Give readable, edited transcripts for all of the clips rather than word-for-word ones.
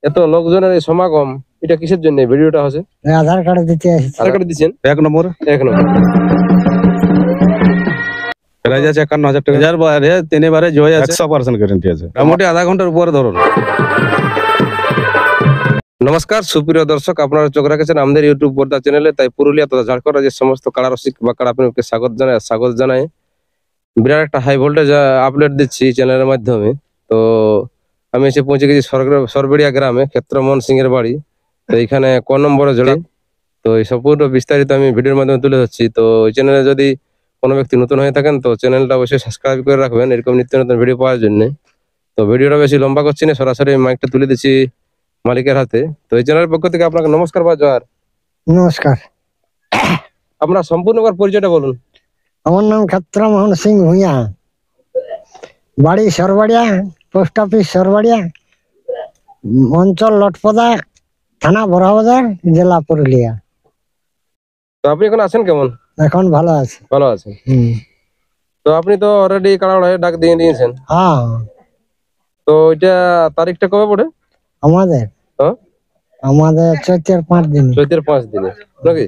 এত লোকজনের এই সমাগম, এটা কিসের জন্য ভিডিওটা হচ্ছে? আধার কার্ড দিতে আসছি। আধার কার্ড দিচ্ছেন? এক নম্বর। প্রাইজ আছে 51,000 টাকা। বারে তিনবারে জয় আছে, 100% গ্যারান্টি আছে। মোটামুটি আধা ঘন্টার উপরে ধরুন। নমস্কার সুপ্রিয় দর্শক, আপনারা চোখ রাখেছেন আমাদের ইউটিউব পর্দা চ্যানেলে। তাই পুরুলিয়া তথা ঝাড়খণ্ড রাজ্যের সমস্ত কাড়া রসিক বা কাড়া প্রেমীকে স্বাগত জানাই। বিরাট একটা হাই ভোল্টেজ আপডেট দিচ্ছি চ্যানেলের মাধ্যমে। তো আমি এসে পৌঁছে গেছি সরবেড়িয়া গ্রামে, ক্ষেত্রমোহন সিং এর বাড়ি। তো এখানে ক নম্বরে জোড়া, তো এই সম্পূর্ণ বিস্তারিত আমি ভিডিওর মাধ্যমে তুলে ধরছি। তো এই চ্যানেলে যদি কোনো ব্যক্তি নতুন হয়ে থাকেন তো চ্যানেলটা অবশ্যই সাবস্ক্রাইব করে রাখবেন এরকম নিত্য নতুন ভিডিও পাওয়ার জন্য। তো ভিডিওটা বেশি লম্বা করছি না, সরাসরি মাইকটা তুলে দিচ্ছি মালিকের হাতে। তো এই চ্যানেলের পক্ষ থেকে আপনাকে নমস্কার বা জোহার। নমস্কার। আপনার সম্পূর্ণ পরিচয়টা বলুন। আমার নাম ক্ষেত্রমোহন সিং ভূঁইয়া, বাড়ি সরবাড়িয়া, পোস্ট অফিস সরবাড়িয়া, অঞ্চল লটপদা, থানা বড়াবাজার, জেলা পুরুলিয়া। তো আপনি এখন আছেন কেমন? এখন ভালো আছে। ভালো আছেন। তো আপনি তো অলরেডি কাড়া ডাক দিয়ে দিয়েছেন। হ্যাঁ। তো এটা তারিখটা কবে পড়ে আমাদের আমাদের চৈতের 5 দিন। চৈতের 5 দিনে নাকি?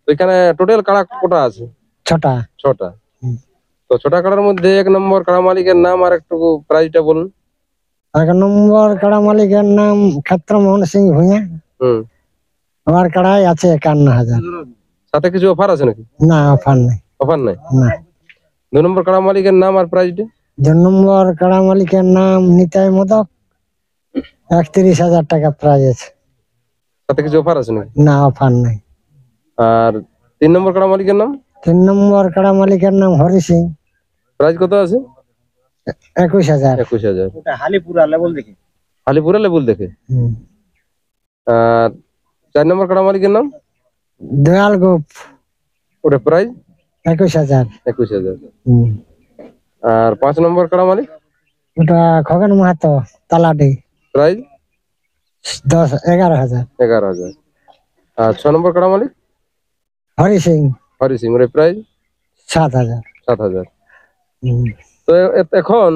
তো এখানে টোটাল কাড়া কটা আছে? 6টা। 6টা। তো 6টা কাড়ার মধ্যে 1 নম্বর কাড়া মালিকের নাম আর একটু প্রাইসটা বলুন। 1 নম্বর কাড়া মালিকের নাম ক্ষেত্রমোহন সিং ভূঁইয়া। আমার কাড়াই আছে 51,000। সাথে কিছু অফার আছে নাকি? না, অফার নাই। অফার নাই না। 2 নম্বর কাড়া মালিকের নাম আর প্রাইসটা? 2 নম্বর কাড়া মালিকের নাম নিতাই মোদক, 31,000 টাকা প্রাইস আছে। সাথে কিছু অফার আছে নাকি? না, অফার নাই। আর 3 নম্বর কাড়া মালিকের নাম? 3 নম্বর কাড়া মালিকের নাম হরি সিং, প্রাইস কত আছে? 21,000। 21,000। ওটা হালিপুরা লেভেল দেখে। হালিপুরা লেবুল দেখে। আর 4 নম্বর কাড়া মালিকের নাম? দয়াল গোপ, ওটা প্রাইস 21,000। 21,000। আর 5 নম্বর কাড়া মালিক? ওটা খগেন মাহাতো, তালাডি, প্রাইস 11,000। 11,000। আর 6 নম্বর কাড়া মালিক? হরি সিং, হরি সিং, ওর প্রাইস 7,000। 7,000। তো এখন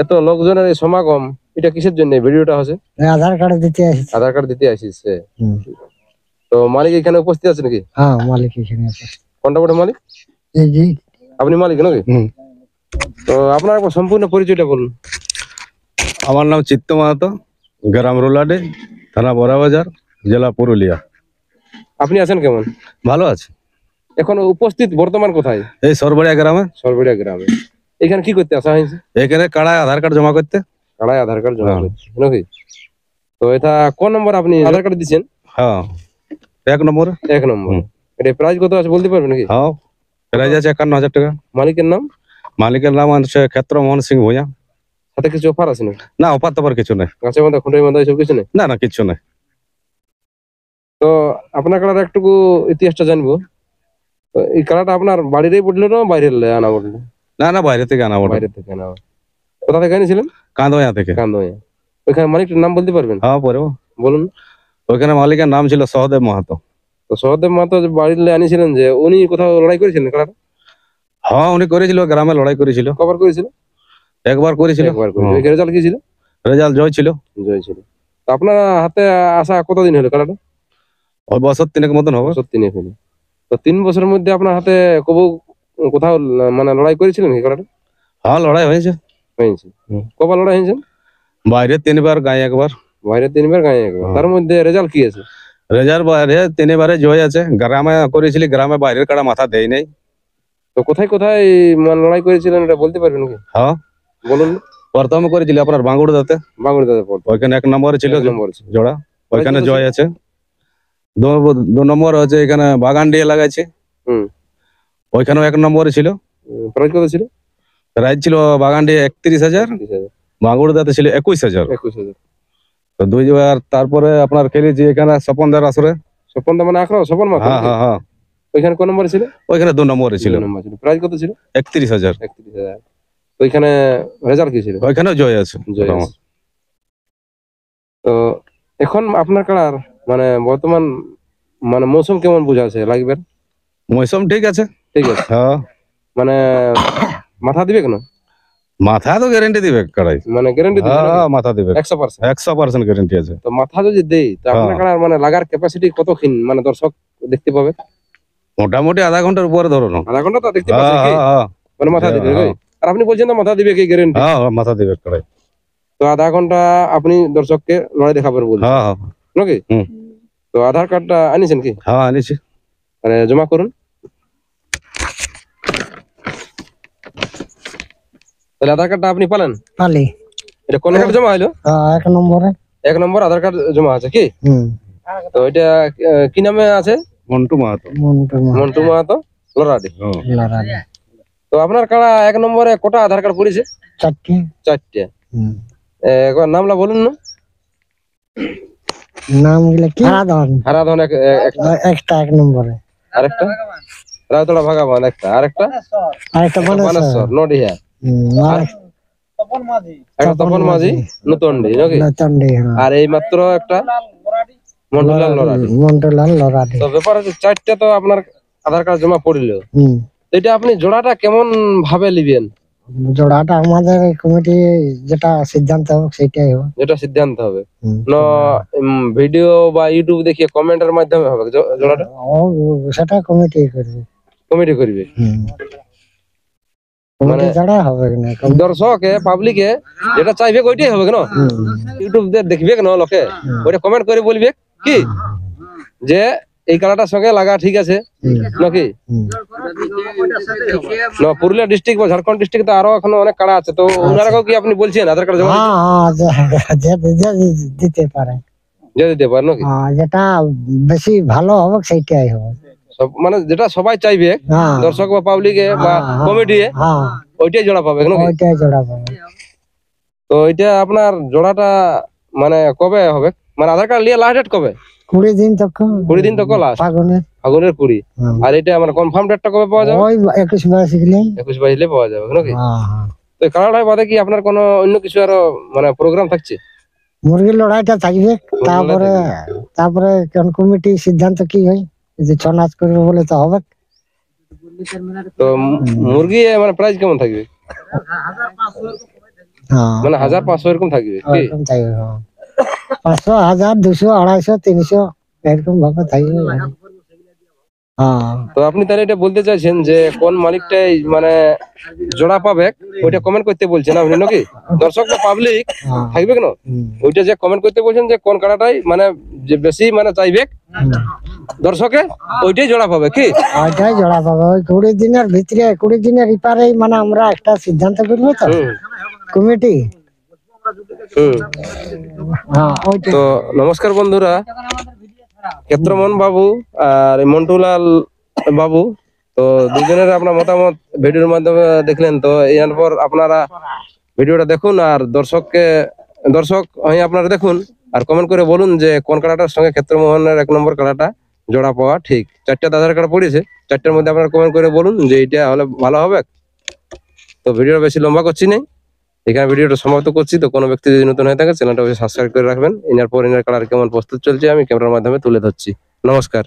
এত লোকজনের এই সমাগম, এটা কিসের জন্য ভিডিওটা হচ্ছে? আধার কার্ড দিতে আসছি। আধার কার্ড দিতে আসিস। তো মালিক এখানে উপস্থিত আছে নাকি? হ্যাঁ, মালিক এখানে আছে। কোনটা বটে মালিক? এই জি। আপনি মালিক নাকি? তো আপনার একবার সম্পূর্ণ পরিচয়টা বলুন। আমার নাম চিত্ত মাহাতো, গ্রাম রোলাডে, থানা বড়াবাজার, জেলা পুরুলিয়া। আপনি আছেন কেমন? ভালো আছে। এখন উপস্থিত বর্তমান কোথায়? এই সরবড়িয়া গ্রামে। সরবেড়িয়া গ্রামে। এখানে কি করতে আসা হয়েছে? এখানে কাড়ায় আধার কার্ড জমা করতে। কাড়ায় আধার কার্ড জমা করতে নাকি? তো এটা কোন নম্বর আপনি আধার কার্ড দিচ্ছেন? হ্যাঁ, 1 নম্বর। 1 নম্বর। এটা প্রাইস কত আছে বলতে পারবেন নাকি? হ্যাঁ, প্রাইজ আছে 51,000 টাকা। মালিকের নাম? মালিকের নাম আছে ক্ষেত্রমোহন সিং ভূঁইয়া। সাথে কিছু অফার আছে নাকি? না, অফার তফার কিছু নেই। গাছের মধ্যে খুঁটের মধ্যে এসব কিছু নেই? না না, কিছু নেই। তো আপনার কাড়ার একটু ইতিহাসটা জানবো। তো এই কাড়াটা আপনার বাড়িরই পড়লো না বাইরের আনা পড়লো? না না, বাইরে থেকে আনা বটে। বাইরে থেকে আনা। কোথা থেকে এনেছিলেন? কান্দোয়া থেকে। কান্দোয়া। ওইখানে মালিকটার নাম বলতে পারবেন? হ্যাঁ, পরে বলুন। ওইখানে মালিকের নাম ছিল সহদেব মাহাতো। তো সহদেব মাহাতো যে বাড়ির আনিছিলেন, যে উনি কোথাও লড়াই করেছিলেন কাড়াটা? হ্যাঁ, উনি করেছিল, গ্রামে লড়াই করেছিল। কবার করেছিল? একবার করেছিল। একবার করেছিল। রেজাল্ট কি ছিল? রেজাল্ট জয় ছিল। জয় ছিল। তো আপনার হাতে আসা কতদিন হলো কাড়াটা? ওই বছর 3 মতন হবে। সত্যি নিয়ে ফেলি। তো 3 বছরের মধ্যে আপনার হাতে কোথাও মানে লড়াই করেছিলেন কি কাড়াটা? হ্যাঁ, লড়াই হয়েছে। হয়েছে। কবার লড়াই হয়েছে? বাইরে 3 বার, গায়ে 1 বার। বাইরে 3 বার, গায়ে 1 বার। তার মধ্যে রেজাল্ট কি আছে? রেজাল্ট বাইরে 3বারে জয় আছে। গ্রামে করেছিলি, গ্রামে বাইরের কাড়া মাথা দেয় নাই। তো কোথায় কোথায় মানে লড়াই করেছিলেন এটা বলতে পারবেন নাকি? হ্যাঁ, বলুন। প্রথমে করেছিলি আপনার বাঙ্গুড়দাতে। বাঙ্গুড়িদাতে পড়তো। ওইখানে 1 নম্বরে ছিল জোড়া, ওইখানে জয় আছে। 2 নম্বর হচ্ছে এখানে বাগান দিয়ে লাগাইছে। ওইখানেও 1 নম্বরে ছিল। প্রাইস কত ছিল? প্রাইজ ছিল বাগান দিয়ে 31,000, বাঙ্গুড়দাতে ছিল 21,000। 21,000। তো 2বার তারপরে আপনার খেলেছি এখানে স্বপনদার আসরে। স্বপনদা মানে আখড়া স্বপন মাথা? হ্যাঁ হ্যাঁ হ্যাঁ। ওইখানে কোন নম্বরে ছিল? ওইখানে 2 নম্বরে ছিল। প্রাইস কত ছিল? 31,000। 31,000। ওইখানে রেজাল্ট কি ছিল? ওইখানেও জয় আছে। তো এখন আপনার কাড়ার মানে বর্তমান মানে মৌসুম কেমন বুঝাছে লাগবে? মৌসুম ঠিক আছে। ঠিক আছে। হ্যাঁ, মানে মাথা দিবে কেন? মাথা তো গ্যারেন্টি দিবে কাড়াই। মানে গ্যারান্টি দিবেন নাকি? হ্যাঁ মাথা দিবে, 100%। 100% গ্যারেন্টি আছে। তো মাথা যদি দেই তো আপনার হ্যাঁ। কাড়ার মানে লাগার ক্যাপাসিটি কতক্ষণ মানে দর্শক দেখতে পাবে? মোটামুটি আধা ঘন্টার উপরে ধরো না। আধা ঘন্টা তো দেখতে হ্যাঁ পাচ্ছে কি হ্যাঁ হ্যাঁ মানে মাথা দিবে হ্যাঁ। নাকি? আর আপনি বলছেন না মাথা দিবে কি গ্যারান্টি? হ্যাঁ হ্যাঁ, মাথা দিবে কাড়াই। তো আধা ঘন্টা আপনি দর্শককে লড়াই দেখাবেন বলছেন হ্যাঁ হ্যাঁ নাকি? হুম। তো আধার কার্ডটা আনিছেন কি? হ্যাঁ আনিছি। মানে জমা করুন। তাহলে আধার কার্ডটা আপনি পালেন? পালি। এটা কোন কার্ড জমা হলো? 1 নম্বরে। 1 নম্বর আধার কার্ড জমা আছে কি? তো এটা কি নামে আছে? মন্টু মাহাতো। মন্টু মাহাতো লরাডি। হ্যাঁ। তো আপনার কাড়া 1 নম্বরে কটা আধার কার্ড পড়েছে? 4টে। 4টে। একবার নামলা বলুন না। নাম গুলো কি? হারাধন। হারাধন একটা 1 নম্বরে। আরেকটা রায়তলা ভাগাবান একটা, আরেকটা আরেকটা বানেশ্বর বানেশ্বর। নডিহা, একটা তপন মাঝি নতুনডি নাকি? নতুনডি, হ্যাঁ। আর এই মাত্র একটা মন্ডলাল লরাডি। মন্ডলাল লরাডি। তো ব্যাপার হচ্ছে 4টে তো আপনার আধার কার্ড জমা পড়িল। তো এটা আপনি জোড়াটা কেমন ভাবে নিবেন? জোড়াটা আমাদের কমিটি যেটা সিদ্ধান্ত হবে সেটাই হবে। যেটা সিদ্ধান্ত হবে না ভিডিও বা ইউটিউব দেখিয়ে কমেন্টের মাধ্যমে হবে জোড়াটা? সেটা কমিটি করবে। কমিটি করবে কমিটি ছাড়া হবে না। দর্শকে পাবলিকে যেটা চাইবে ওইটাই হবে না? ইউটিউব দেখবে না লোকে ওইটা কমেন্ট করে বলবে কি যে এই কালারটার সঙ্গে লাগা ঠিক আছে নাকি? না পুরুলিয়া ডিস্ট্রিক্ট বা ঝাড়খণ্ড ডিস্ট্রিক্ট তো আরো এখনো অনেক কাড়া আছে, তো ওনারাও কি আপনি বলছেন আধার কার্ড জমা দিতে পারে? যে দিতে পারে নাকি? যেটা বেশি ভালো হবে সেইটাই হবে। সব মানে যেটা সবাই চাইবে দর্শক বা পাবলিকে বা কমিটি ওইটাই জোড়া পাবে নাকি? ওইটাই জোড়া পাবে। তো এটা আপনার জোড়াটা মানে কবে হবে? মানে আধার কার্ড নিয়ে লাস্ট ডেট কবে? 20 দিন তো। 20 দিন তো লাস্ট ফাগুনের 20। আর এটা মানে কনফার্ম ডেটটা কবে পাওয়া যাবে? ওই 21 গেলে 21 পাওয়া যাবে নাকি? তো কানাডায় বাদে কি আপনার কোনো অন্য কিছু আরো মানে প্রোগ্রাম থাকছে? মুরগির লড়াইটা থাকবে, তারপরে কোন কমিটি সিদ্ধান্ত কি হয়, যে 6 নাচ করবে বলে তো হবে। তো মুরগি মানে প্রাইস কেমন থাকবে? মানে 1500 এরকম থাকবে কি? 500, 1000, 200, 250, 300 এরকম ভাবে থাকবে। তো আপনি তাহলে এটা বলতে চাইছেন যে কোন মালিকটাই মানে জোড়া পাবে ওইটা কমেন্ট করতে বলছেন আপনি নাকি? দর্শক বা পাবলিক থাকবে কেন ওইটা যে কমেন্ট করতে বলছেন যে কোন কাড়াটাই মানে যে বেশি মানে চাইবে দর্শকে ওইটাই জোড়া পাবে কি? ওইটাই জোড়া পাবে। ওই 20 দিনের ভিতরে, 20 দিনের ইপারেই মানে আমরা একটা সিদ্ধান্ত করবো তো কমিটি। তো নমস্কার বন্ধুরা, ক্ষেত্রমোহন বাবু আর মন্টুলাল বাবু, তো দুজনের আপনার মতামত ভিডিওর মাধ্যমে দেখলেন। তো এরপর আপনারা ভিডিওটা দেখুন আর দর্শক হয়ে আপনারা দেখুন আর কমেন্ট করে বলুন যে কোন কাড়াটার সঙ্গে ক্ষেত্রমোহনের 1 নম্বর কাড়াটা জোড়া পাওয়া ঠিক। 4টে আধার কার্ড পড়েছে, 4টের মধ্যে আপনারা কমেন্ট করে বলুন যে এটা হলে ভালো হবে। তো ভিডিওটা বেশি লম্বা করছি না, এখানে ভিডিওটা সমাপ্ত করছি। তো কোনো ব্যক্তি যদি নতুন হয়ে থাকে চ্যানেলটা অবশ্যই সাবস্ক্রাইব করে রাখবেন। এনার পর এনার কালার কেমন প্রস্তুত চলছে আমি ক্যামেরার মাধ্যমে তুলে ধরছি। নমস্কার।